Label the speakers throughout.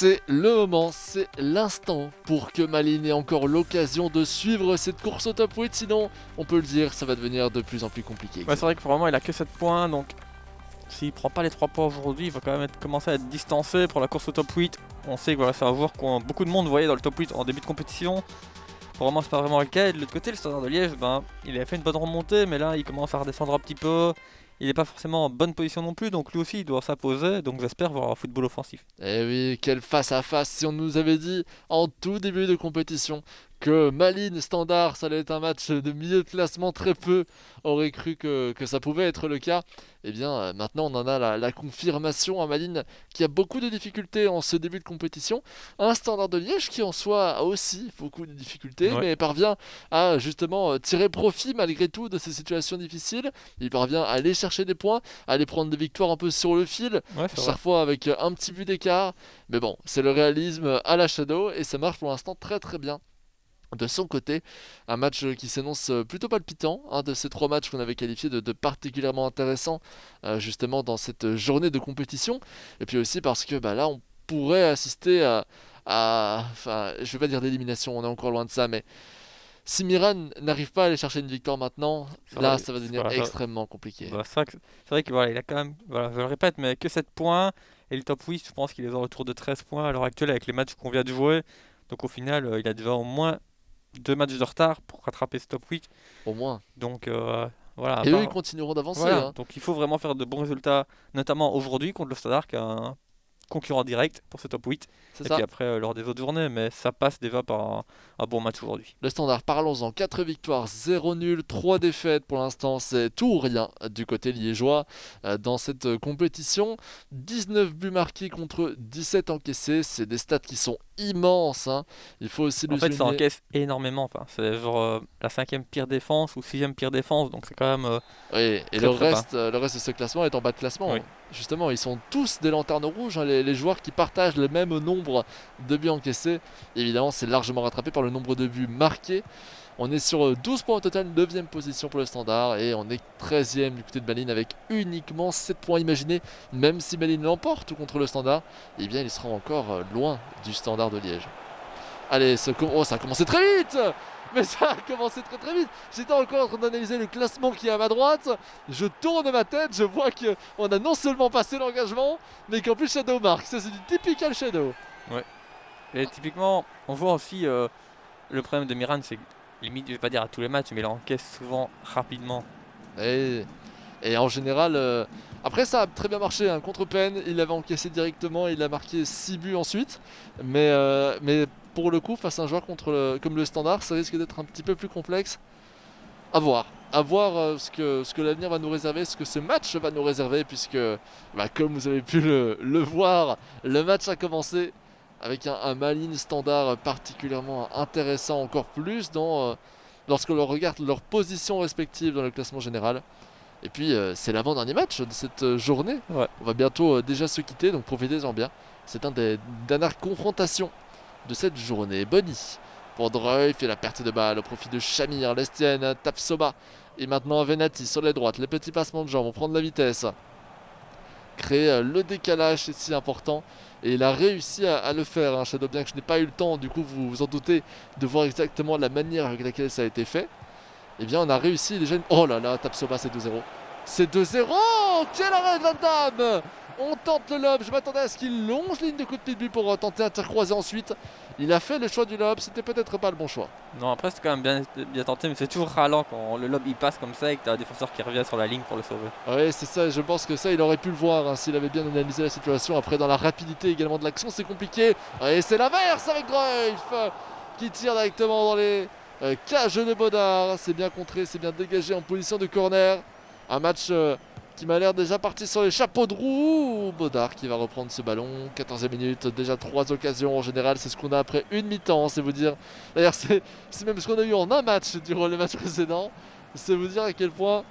Speaker 1: C'est le moment, c'est l'instant pour que Malines ait encore l'occasion de suivre cette course au top 8, sinon, on peut le dire, ça va devenir de plus en plus compliqué.
Speaker 2: Ouais, c'est vrai que pour le moment il a que 7 points, donc s'il prend pas les 3 points aujourd'hui, il va quand même commencer à être distancé pour la course au top 8. On sait que voilà, c'est un joueur que beaucoup de monde voyait dans le top 8 en début de compétition. Pour le moment c'est pas vraiment le cas, et de l'autre côté le Standard de Liège, il avait fait une bonne remontée, mais là il commence à redescendre un petit peu. Il n'est pas forcément en bonne position non plus, donc lui aussi il doit s'imposer, donc j'espère voir un football offensif.
Speaker 1: Eh oui, quel face à face, si on nous avait dit en tout début de compétition que Malines Standard ça allait être un match de milieu de classement, très peu auraient cru que ça pouvait être le cas. Eh bien maintenant on en a la confirmation à Malines qui a beaucoup de difficultés en ce début de compétition. Un Standard de Liège qui en soi a aussi beaucoup de difficultés,
Speaker 2: Ouais.
Speaker 1: mais parvient à justement tirer profit malgré tout de ces situations difficiles. Il parvient à aller chercher des points, à aller prendre des victoires un peu sur le fil,
Speaker 2: Ouais, c'est vrai.
Speaker 1: chaque fois avec un petit but d'écart. Mais bon, c'est le réalisme à la Shadow et ça marche pour l'instant très très bien. De son côté, un match qui s'annonce plutôt palpitant, un de ces 3 matchs qu'on avait qualifié de particulièrement intéressant justement dans cette journée de compétition. Et puis aussi parce que là on pourrait assister enfin je vais pas dire d'élimination, on est encore loin de ça, mais si Miran n'arrive pas à aller chercher une victoire maintenant, là ça va devenir extrêmement compliqué.
Speaker 2: C'est vrai qu'il il a quand même, je le répète, mais que 7 points, et le top 8 je pense qu'il est autour de 13 points à l'heure actuelle avec les matchs qu'on vient de jouer. Donc au final il a déjà au moins 2 matchs de retard pour rattraper ce top 8.
Speaker 1: Au moins.
Speaker 2: Donc voilà.
Speaker 1: Et eux ils continueront d'avancer.
Speaker 2: Voilà.
Speaker 1: Hein.
Speaker 2: Donc il faut vraiment faire de bons résultats, notamment aujourd'hui contre le Stade qui a un concurrent direct pour ce top 8.
Speaker 1: C'est
Speaker 2: Et
Speaker 1: ça.
Speaker 2: puis après lors des autres journées, mais ça passe déjà par un bon match aujourd'hui.
Speaker 1: Le Standard, parlons-en, 4 victoires, 0 nul, 3 défaites pour l'instant, c'est tout ou rien du côté liégeois dans cette compétition. 19 buts marqués contre 17 encaissés, c'est des stats qui sont immenses, hein. Il faut aussi le souligner.
Speaker 2: En fait, ça encaisse énormément, c'est genre la 5e pire défense ou 6e pire défense, donc c'est quand même
Speaker 1: Oui, et le reste de ce classement est en bas de classement.
Speaker 2: Oui.
Speaker 1: Justement, ils sont tous des lanternes rouges, hein, les joueurs qui partagent le même nombre de buts encaissés. Évidemment, c'est largement rattrapé par le nombre de buts marqués. On est sur 12 points au total, 9ème position pour le Standard, et on est 13ème du côté de Malines avec uniquement 7 points. Imaginez, même si Malines l'emporte contre le Standard, eh bien il sera encore loin du Standard de Liège. Allez, ça a commencé très vite. Mais ça a commencé très très vite. J'étais encore en train d'analyser le classement qui est à ma droite. Je tourne ma tête, je vois qu'on a non seulement passé l'engagement, mais qu'en plus Shadow marque. Ça c'est du typical Shadow.
Speaker 2: Ouais. Et typiquement, on voit aussi le problème de Miran, c'est limite, je vais pas dire à tous les matchs, mais il encaisse souvent rapidement.
Speaker 1: Et en général, après ça a très bien marché, hein. Contre Penn, il avait encaissé directement, il a marqué 6 buts ensuite. Mais pour le coup, face à un joueur comme le Standard, ça risque d'être un petit peu plus complexe. À voir ce que l'avenir va nous réserver, ce que ce match va nous réserver, puisque comme vous avez pu le voir, le match a commencé avec un Malines Standard particulièrement intéressant, encore plus lorsque l'on regarde leurs positions respectives dans le classement général. Et puis c'est l'avant-dernier match de cette journée.
Speaker 2: Ouais.
Speaker 1: On va bientôt déjà se quitter, donc profitez-en bien. C'est une des dernières confrontations de cette journée. Bonny pour Dreuil, fait la perte de balle au profit de Shamir, Lestienne, Tapsoba. Et maintenant Venati sur les droites, les petits passements de jambes, on prend de la vitesse. Créer le décalage, c'est si important. Et il a réussi à le faire, hein, Shadow, bien que je n'ai pas eu le temps, du coup vous vous en doutez, de voir exactement la manière avec laquelle ça a été fait. Eh bien on a réussi déjà Oh là là, Tapsoba c'est 2-0. C'est 2-0. Quel arrêt de Van Damme. On tente le lob, je m'attendais à ce qu'il longe ligne de coup de pied de but pour tenter un tir croisé ensuite. Il a fait le choix du lob, c'était peut-être pas le bon choix.
Speaker 2: Non, après c'est quand même bien tenté, mais c'est toujours ralent quand le lob il passe comme ça et que t'as un défenseur qui revient sur la ligne pour le sauver.
Speaker 1: Oui, c'est ça, je pense que ça il aurait pu le voir hein, s'il avait bien analysé la situation. Après dans la rapidité également de l'action c'est compliqué. Et c'est l'inverse avec Greuf qui tire directement dans les cages de Baudard. C'est bien contré, c'est bien dégagé en position de corner. Un match qui m'a l'air déjà parti sur les chapeaux de roue. Baudard qui va reprendre ce ballon. 14e minute, déjà 3 occasions en général. C'est ce qu'on a après une mi-temps, c'est vous dire. D'ailleurs, c'est même ce qu'on a eu en un match durant le match précédent. C'est vous dire à quel point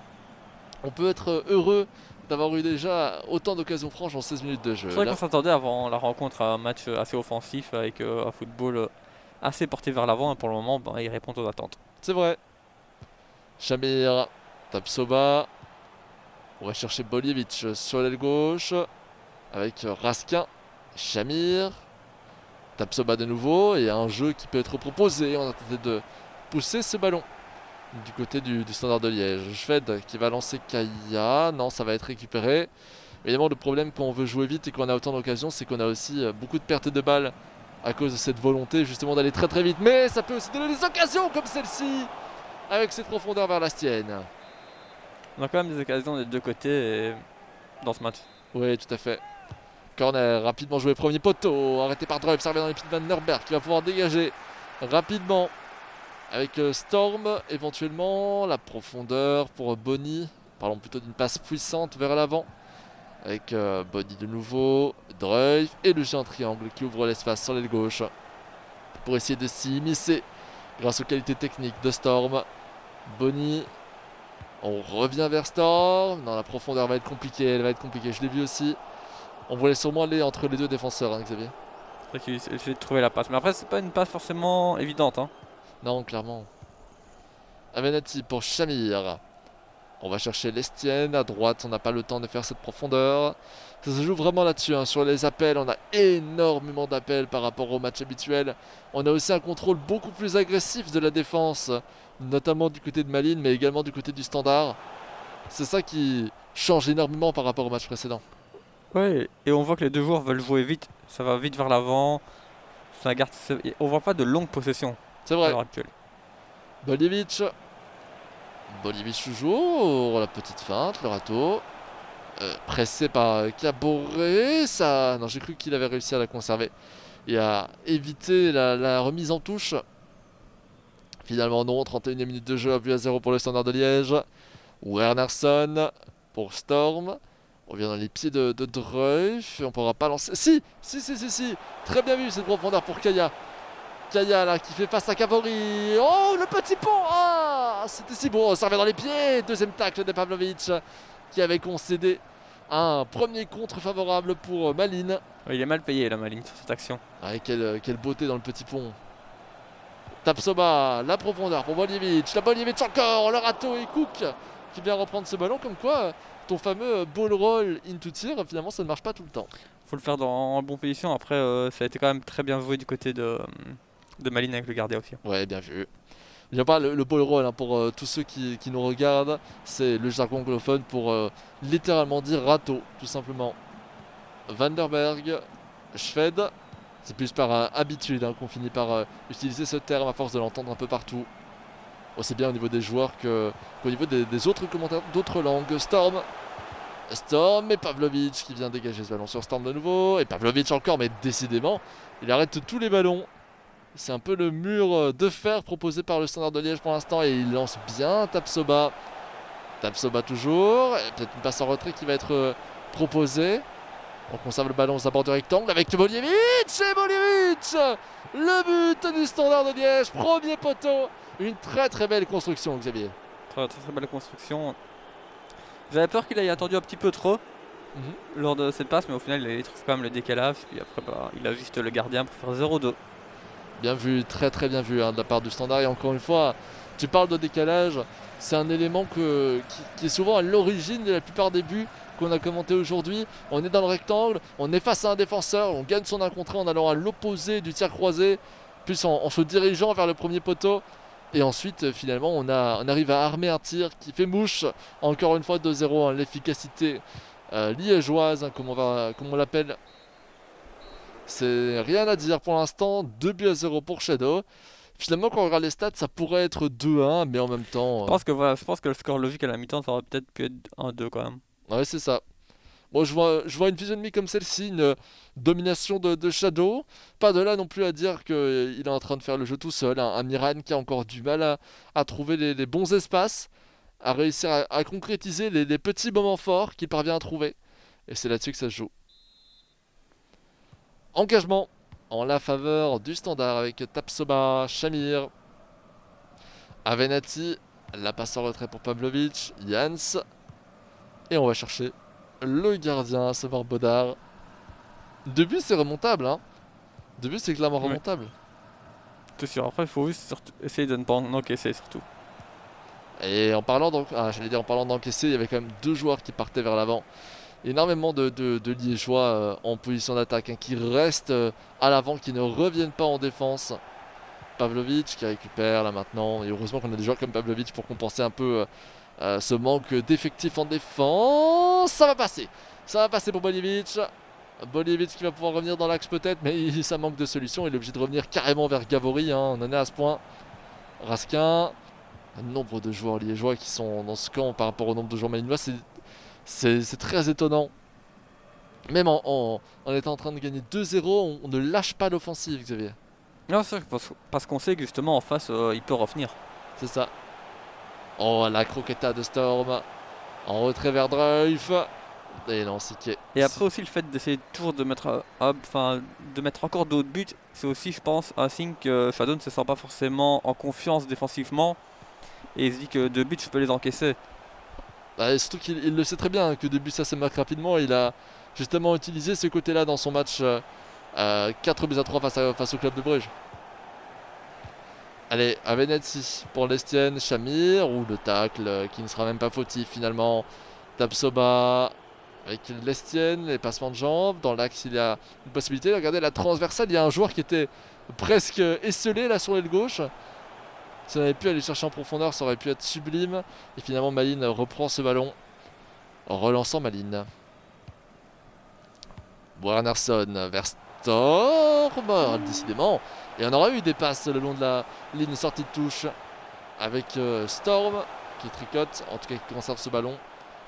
Speaker 1: on peut être heureux d'avoir eu déjà autant d'occasions franches en 16 minutes de jeu.
Speaker 2: C'est vrai qu'on s'attendait avant la rencontre à un match assez offensif avec un football assez porté vers l'avant. Et pour le moment, il répond aux attentes.
Speaker 1: C'est vrai. Shamir, Tapsoba. On va chercher Boljevic sur l'aile gauche avec Raskin, Shamir. Tapsoba de nouveau, et un jeu qui peut être proposé. On a tenté de pousser ce ballon du côté du Standard de Liège. Schwed qui va lancer Kaya. Non, ça va être récupéré. Évidemment, le problème quand on veut jouer vite et qu'on a autant d'occasions, c'est qu'on a aussi beaucoup de pertes de balles à cause de cette volonté justement d'aller très très vite. Mais ça peut aussi donner des occasions comme celle-ci, avec cette profondeur vers l'Astienne.
Speaker 2: On a quand même des occasions des deux côtés dans ce match.
Speaker 1: Oui, tout à fait. Corner, rapidement joué, premier poteau, arrêté par Druif, servi dans les pieds de Van Nerberg qui va pouvoir dégager rapidement avec Storm, éventuellement la profondeur pour Bonny. Parlons plutôt d'une passe puissante vers l'avant avec Bonny de nouveau, Druif et le géant triangle qui ouvre l'espace sur l'aile gauche pour essayer de s'y immiscer grâce aux qualités techniques de Storm. Bonny, on revient vers Storm. Non, la profondeur va être compliquée, elle va être compliquée, je l'ai vu aussi. On voulait sûrement aller entre les deux défenseurs, hein, Xavier.
Speaker 2: C'est vrai qu'il essaie de trouver la passe. Mais après, c'est pas une passe forcément évidente. Hein.
Speaker 1: Non, clairement. Avenatti pour Shamir. On va chercher l'Estienne. À droite, on n'a pas le temps de faire cette profondeur. Ça se joue vraiment là-dessus. Hein. Sur les appels, on a énormément d'appels par rapport au match habituel. On a aussi un contrôle beaucoup plus agressif de la défense, notamment du côté de Malines, mais également du côté du Standard. C'est ça qui change énormément par rapport au match précédent.
Speaker 2: Ouais, et on voit que les deux joueurs veulent jouer vite. Ça va vite vers l'avant. On voit pas de longue possession
Speaker 1: C'est
Speaker 2: à
Speaker 1: vrai.
Speaker 2: l'heure actuelle.
Speaker 1: Boljevic toujours. La petite feinte, le râteau. Pressé par Caboret. Ça... Non, j'ai cru qu'il avait réussi à la conserver et à éviter la remise en touche. Finalement, non. 31e minute de jeu, 1-0 pour le Standard de Liège. Wernersson pour Storm. On vient dans les pieds de Druif. On pourra pas lancer. Si. Très bien vu cette profondeur pour Kaya. Kaya là qui fait face à Cavori. Oh, le petit pont. Ah, c'était si beau. Ça revient dans les pieds. Deuxième tacle de Pavlovic qui avait concédé un premier contre favorable pour Malines.
Speaker 2: Ouais, il est mal payé la Malines sur cette action.
Speaker 1: Ah, quelle beauté dans le petit pont. Tapsoba, la profondeur pour Boljevic. La Boljevic encore. Le râteau et Cook qui vient reprendre ce ballon. Comme quoi, ton fameux ball roll into tir, finalement, ça ne marche pas tout le temps.
Speaker 2: Faut le faire en bonne position. Après, ça a été quand même très bien joué du côté de Malines avec le gardien aussi.
Speaker 1: Ouais, bien vu. Je parle le ball roll hein, pour tous ceux qui nous regardent. C'est le jargon anglophone pour littéralement dire râteau, tout simplement. Vanderberg, Schwed. C'est plus par habitude hein, qu'on finit par utiliser ce terme à force de l'entendre un peu partout. Aussi bien au niveau des joueurs qu'au niveau des autres commentaires d'autres langues. Storm et Pavlovic qui vient dégager ce ballon sur Storm de nouveau. Et Pavlovic encore, mais décidément, il arrête tous les ballons. C'est un peu le mur de fer proposé par le Standard de Liège pour l'instant. Et il lance bien Tapsoba. Tapsoba toujours. Et peut-être une passe en retrait qui va être proposée. On conserve le ballon aux abords du rectangle avec Boljevic. Et Boljevic, le but du Standard de Liège. Premier poteau. Une très très belle construction, Xavier.
Speaker 2: Très belle construction. J'avais peur qu'il ait attendu un petit peu trop lors de cette passe, mais au final il trouve quand même le décalage. Puis après il a juste le gardien pour faire 0-2.
Speaker 1: Bien vu, très très bien vu hein, de la part du Standard. Et encore une fois, tu parles de décalage, c'est un élément qui est souvent à l'origine de la plupart des buts qu'on a commenté aujourd'hui. On est dans le rectangle, on est face à un défenseur, on gagne son 1 contre 1 en allant à l'opposé du tir croisé, puis en se dirigeant vers le premier poteau. Et ensuite, finalement, on arrive à armer un tir qui fait mouche. Encore une fois, 2-0, hein, l'efficacité liégeoise, hein, comme on l'appelle. C'est rien à dire pour l'instant. 2-0 pour Shadow. Finalement, quand on regarde les stats, ça pourrait être 2-1, mais en même temps...
Speaker 2: Je pense que le score logique à la mi-temps, ça aurait peut-être pu être 1-2 quand même.
Speaker 1: Ouais, c'est ça. Bon, je vois une physionomie comme celle-ci, une domination de Shadow. Pas de là non plus à dire qu'il est en train de faire le jeu tout seul. Un Miran qui a encore du mal à trouver les bons espaces, à réussir à concrétiser les petits moments forts qu'il parvient à trouver. Et c'est là-dessus que ça se joue. Engagement en la faveur du Standard avec Tapsoba, Shamir, Avenatti, la passe en retrait pour Pavlovic, Jans. Et on va chercher le gardien, à savoir Bodard. De but, c'est remontable. Hein. De but, c'est clairement remontable.
Speaker 2: C'est sûr. Après, il faut juste essayer de ne pas encaisser surtout.
Speaker 1: Et en parlant d'encaisser, il y avait quand même deux joueurs qui partaient vers l'avant. énormément de Liégeois en position d'attaque, hein, qui restent à l'avant, qui ne reviennent pas en défense. Pavlovic qui récupère là maintenant, et heureusement qu'on a des joueurs comme Pavlovic pour compenser un peu ce manque d'effectifs en défense. Ça va passer pour Boljevic. Boljevic qui va pouvoir revenir dans l'axe peut-être, mais ça manque de solution. Il est obligé de revenir carrément vers Gavori, hein. On en est à ce point. Raskin, un nombre de joueurs liégeois qui sont dans ce camp par rapport au nombre de joueurs malinois, c'est très étonnant. Même en étant en train de gagner 2-0, on ne lâche pas l'offensive, Xavier.
Speaker 2: Non, c'est parce qu'on sait que justement en face, il peut revenir.
Speaker 1: C'est ça. Oh, la croqueta de Storm. En retrait vers Dreuf. Et non, Sique.
Speaker 2: Et après aussi le fait d'essayer toujours de mettre, de mettre encore d'autres buts, c'est aussi, je pense, un signe que Shadow ne se sent pas forcément en confiance défensivement et il se dit que 2 buts, je peux les encaisser.
Speaker 1: Bah, surtout qu'il le sait très bien, que 2 buts ça se marque rapidement. Il a justement utilisé ce côté-là dans son match 4-3 face au club de Bruges. Allez, Avenatti pour Lestienne, Shamir, ou le tacle qui ne sera même pas fautif finalement. Tapsoba avec Lestienne, les passements de jambes. Dans l'axe, il y a une possibilité. Regardez la transversale, il y a un joueur qui était presque esselé là sur l'aile gauche. Si on avait pu aller chercher en profondeur, ça aurait pu être sublime. Et finalement, Malines reprend ce ballon en relançant Malines. Wernersson vers Storm, décidément. Et on aura eu des passes le long de la ligne sortie de touche avec Storm qui tricote, en tout cas qui conserve ce ballon,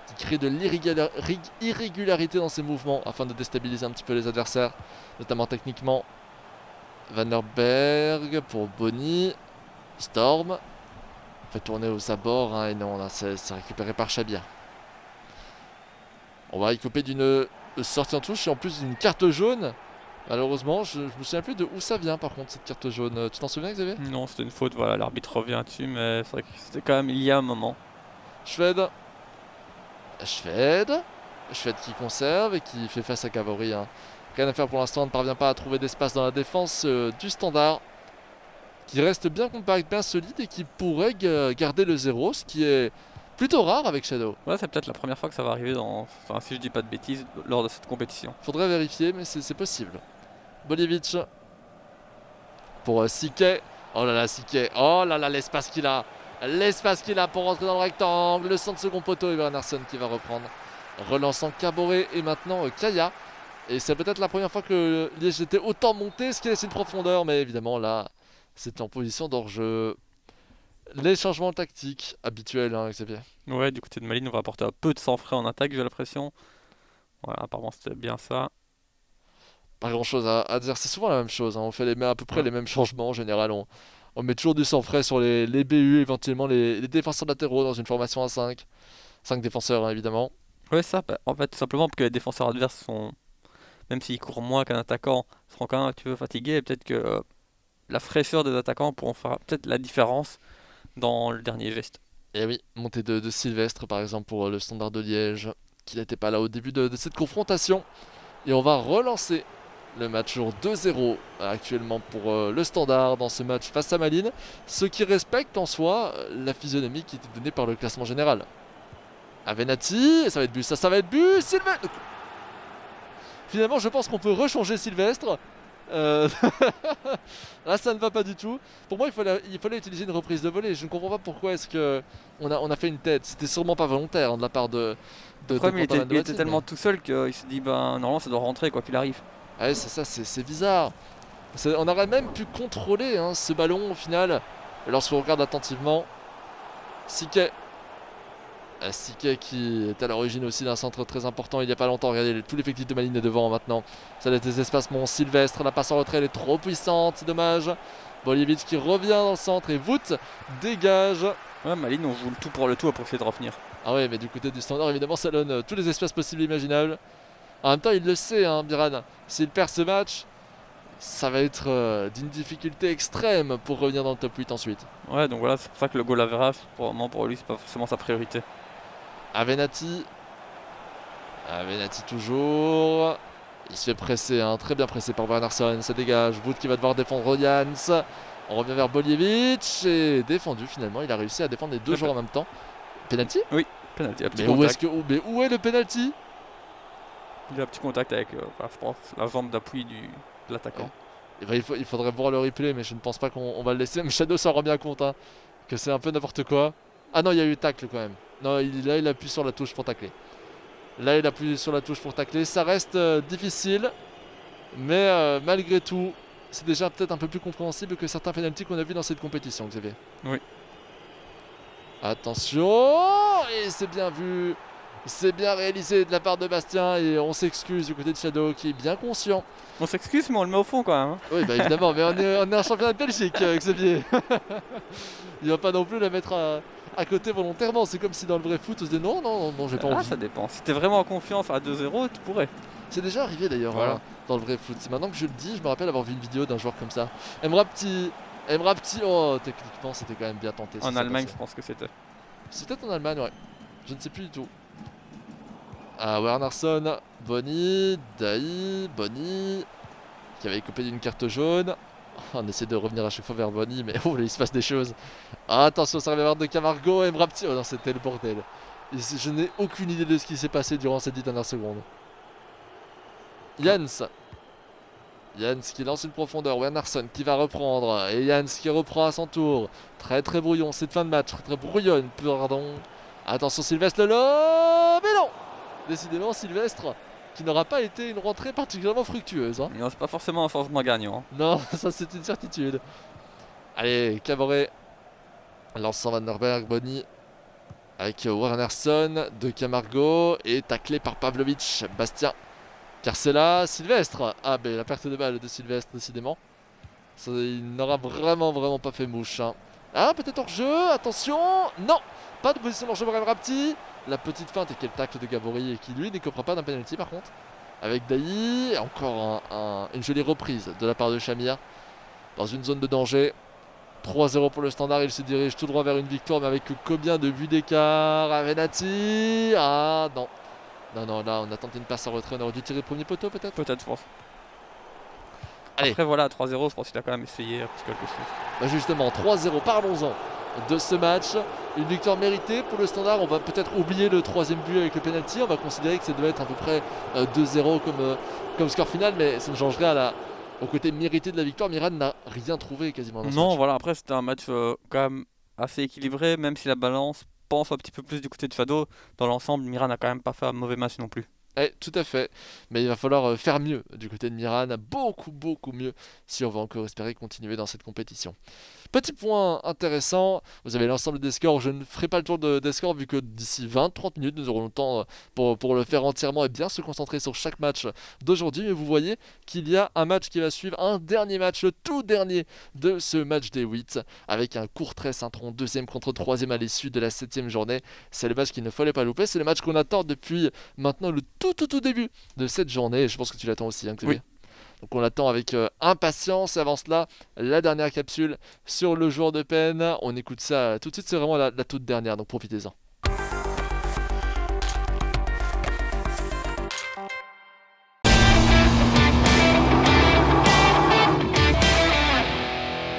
Speaker 1: qui crée de l'irrégularité dans ses mouvements afin de déstabiliser un petit peu les adversaires, notamment techniquement. Vanderberg pour Bonny. Storm fait tourner aux abords, hein, et non, là c'est récupéré par Chabia. On va y couper d'une sortie en touche et en plus d'une carte jaune. Malheureusement, je me souviens plus de où ça vient par contre cette carte jaune. Tu t'en souviens, Xavier?
Speaker 2: Non, c'était une faute, voilà, l'arbitre revient dessus, mais c'est vrai que c'était quand même il y a un moment.
Speaker 1: Schwed qui conserve et qui fait face à Gavori, hein. Rien à faire pour l'instant, on ne parvient pas à trouver d'espace dans la défense du Standard, qui reste bien compact, bien solide et qui pourrait garder le 0, ce qui est plutôt rare avec Shadow.
Speaker 2: Ouais, c'est peut-être la première fois que ça va arriver si je dis pas de bêtises, lors de cette compétition.
Speaker 1: Faudrait vérifier, mais c'est possible. Boljevic pour Sique. Oh là là, Sique. Oh là là, l'espace qu'il a. L'espace qu'il a pour rentrer dans le rectangle. Le centre second poteau et Wernersson qui va reprendre. Relançant Caboret et maintenant Kaya. Et c'est peut-être la première fois que Liège était autant monté, ce qui laisse une profondeur. Mais évidemment, là, c'est en position d'hors-jeu. Les changements tactiques habituels, hein, Xavier.
Speaker 2: Ouais, du côté de Malines, on va apporter un peu de sang-frais en attaque, j'ai l'impression. Voilà, apparemment c'était bien ça.
Speaker 1: Pas grand chose à dire, c'est souvent la même chose, hein. On fait à peu près les mêmes changements en général. On met toujours du sang frais sur les BU, éventuellement les défenseurs latéraux dans une formation à 5. 5 défenseurs, hein, évidemment.
Speaker 2: Ouais, ça, en fait, tout simplement parce que les défenseurs adverses sont, même s'ils courent moins qu'un attaquant, seront quand même un petit peu fatigués. Et peut-être que la fraîcheur des attaquants pourront faire peut-être la différence dans le dernier geste.
Speaker 1: Et oui, montée de Sylvestre par exemple pour le Standard de Liège, qui n'était pas là au début de cette confrontation. Et on va relancer le match sur 2-0 actuellement pour le Standard dans ce match face à Malines, ce qui respecte en soi la physionomie qui était donnée par le classement général. Avenatti, ça va être but, ça va être but, Sylvestre. Finalement, je pense qu'on peut rechanger Sylvestre. Là, ça ne va pas du tout. Pour moi, il fallait utiliser une reprise de volée. Je ne comprends pas pourquoi est-ce que on a fait une tête. C'était sûrement pas volontaire, hein, de la part de
Speaker 2: Le problème, il était tellement tout seul qu'il s'est dit, ben normalement ça doit rentrer quoi qu'il arrive.
Speaker 1: Ouais, c'est ça, c'est bizarre. On aurait même pu contrôler, hein, ce ballon au final. Lorsqu'on regarde attentivement, Sique qui est à l'origine aussi d'un centre très important il n'y a pas longtemps. Regardez, tout l'effectif de Malines est devant maintenant. Ça laisse des espaces. Mon Sylvestre, la passe en retrait, elle est trop puissante, c'est dommage. Boljevic qui revient dans le centre et Vout dégage.
Speaker 2: Ouais, Malines, on joue le tout pour le tout pour essayer de revenir.
Speaker 1: Ah ouais, mais du côté du Standard, évidemment, ça donne tous les espaces possibles et imaginables. En même temps, il le sait, hein, Biran. S'il perd ce match, ça va être d'une difficulté extrême pour revenir dans le top 8 ensuite.
Speaker 2: Ouais, donc voilà, c'est pour ça que le goal average, pour lui, c'est pas forcément sa priorité.
Speaker 1: Avenatti toujours. Il se fait presser, hein, très bien pressé par Wernersson. Ça dégage. Wood qui va devoir défendre Jans. On revient vers Boljevic. Et défendu finalement. Il a réussi à défendre les deux joueurs en même temps. Penalty ?
Speaker 2: Oui, penalty.
Speaker 1: Mais où est le penalty ?
Speaker 2: Il a un petit contact avec, je pense, la jambe d'appui de l'attaquant.
Speaker 1: Et ben, il faudrait voir le replay, mais je ne pense pas qu'on va le laisser. Mais Shadow s'en rend bien compte hein, que c'est un peu n'importe quoi. Ah non, il y a eu tacle quand même. Non, là, il appuie sur la touche pour tacler. Là, il appuie sur la touche pour tacler. Ça reste difficile, mais malgré tout, c'est déjà peut-être un peu plus compréhensible que certains penalties qu'on a vu dans cette compétition, Xavier.
Speaker 2: Oui.
Speaker 1: Attention, et c'est bien vu. C'est bien réalisé de la part de Bastien et on s'excuse du côté de Shadow qui est bien conscient.
Speaker 2: On s'excuse, mais on le met au fond quand même. Hein.
Speaker 1: Oui, bah évidemment, mais on est un championnat de Belgique, Xavier. Il va pas non plus la mettre à côté volontairement. C'est comme si dans le vrai foot, on se disait non, j'ai pas envie.
Speaker 2: Ça dépend. Si t'es vraiment en confiance à 2-0, tu pourrais.
Speaker 1: C'est déjà arrivé d'ailleurs
Speaker 2: Voilà.
Speaker 1: dans le vrai foot. C'est maintenant que je le dis, je me rappelle avoir vu une vidéo d'un joueur comme ça. Emra Petit, oh, techniquement, c'était quand même bien tenté.
Speaker 2: En Allemagne, je pense que c'était.
Speaker 1: C'est peut-être en Allemagne, ouais. Je ne sais plus du tout. Ah, Wernersson, Bonny, Daï, Bonny, qui avait coupé d'une carte jaune. On essaie de revenir à chaque fois vers Bonny, mais oh, là, il se passe des choses. Ah, attention, ça va de Camargo, Emra Petit. Oh non, c'était le bordel. Je n'ai aucune idée de ce qui s'est passé durant ces 10 dernières secondes. Jens qui lance une profondeur, Wernersson qui va reprendre, et Jens qui reprend à son tour. Très brouillon, cette fin de match, très brouillonne, pardon. Attention Sylvestre Lelo, mais non. Décidément Sylvestre, qui n'aura pas été une rentrée particulièrement fructueuse. Hein.
Speaker 2: Non, c'est pas forcément un changement gagnant.
Speaker 1: Non, ça c'est une certitude. Allez, Caboret, lançant Van der Berg, Bonny, avec Wernersson, de Camargo, et taclé par Pavlovic, Bastien. Carcella, Sylvestre. Ah ben la perte de balle de Sylvestre décidément. Ça, il n'aura vraiment pas fait mouche. Hein. Ah peut-être hors jeu, attention. Non, pas de position hors jeu pour Emra Petit. La petite feinte et quel tacle de Gabori et qui lui n'écopera pas d'un penalty par contre. Avec Daï, encore une jolie reprise de la part de Shamir. Dans une zone de danger. 3-0 pour le Standard, il se dirige tout droit vers une victoire mais avec combien de buts d'écart à Venati. Ah non. Non, là on a tenté une passe en retrait, on aurait dû tirer le premier poteau peut-être.
Speaker 2: Peut-être, je pense.
Speaker 1: Allez.
Speaker 2: Après voilà, 3-0, je pense qu'il a quand même essayé un petit quelque chose.
Speaker 1: Bah justement, 3-0, parlons-en de ce match. Une victoire méritée pour le Standard. On va peut-être oublier le troisième but avec le penalty. On va considérer que ça doit être à peu près 2-0 comme score final, mais ça ne changerait au côté mérité de la victoire. Miran n'a rien trouvé quasiment dans ce match.
Speaker 2: Voilà, après c'était un match quand même assez équilibré, même si la balance pense un petit peu plus du côté de Shadow. Dans l'ensemble, Miran n'a quand même pas fait un mauvais match non plus.
Speaker 1: Tout à fait, mais il va falloir faire mieux du côté de Miran, beaucoup mieux si on va encore espérer continuer dans cette compétition. Petit point intéressant, vous avez l'ensemble des scores, je ne ferai pas le tour des scores vu que d'ici 20-30 minutes nous aurons le temps pour le faire entièrement et bien se concentrer sur chaque match d'aujourd'hui, mais vous voyez qu'il y a un match qui va suivre, un dernier match, le tout dernier de ce match des 8, avec un Courtrai Saint-Tron, deuxième contre troisième à l'issue de la 7ème journée. C'est le match qu'il ne fallait pas louper, c'est le match qu'on attend depuis maintenant le tout début de cette journée, et je pense que tu l'attends aussi, hein, Xavier.
Speaker 2: Oui.
Speaker 1: Donc on l'attend avec impatience. Et avant cela, la dernière capsule sur le joueur de peine. On écoute ça tout de suite, c'est vraiment la toute dernière, donc profitez-en.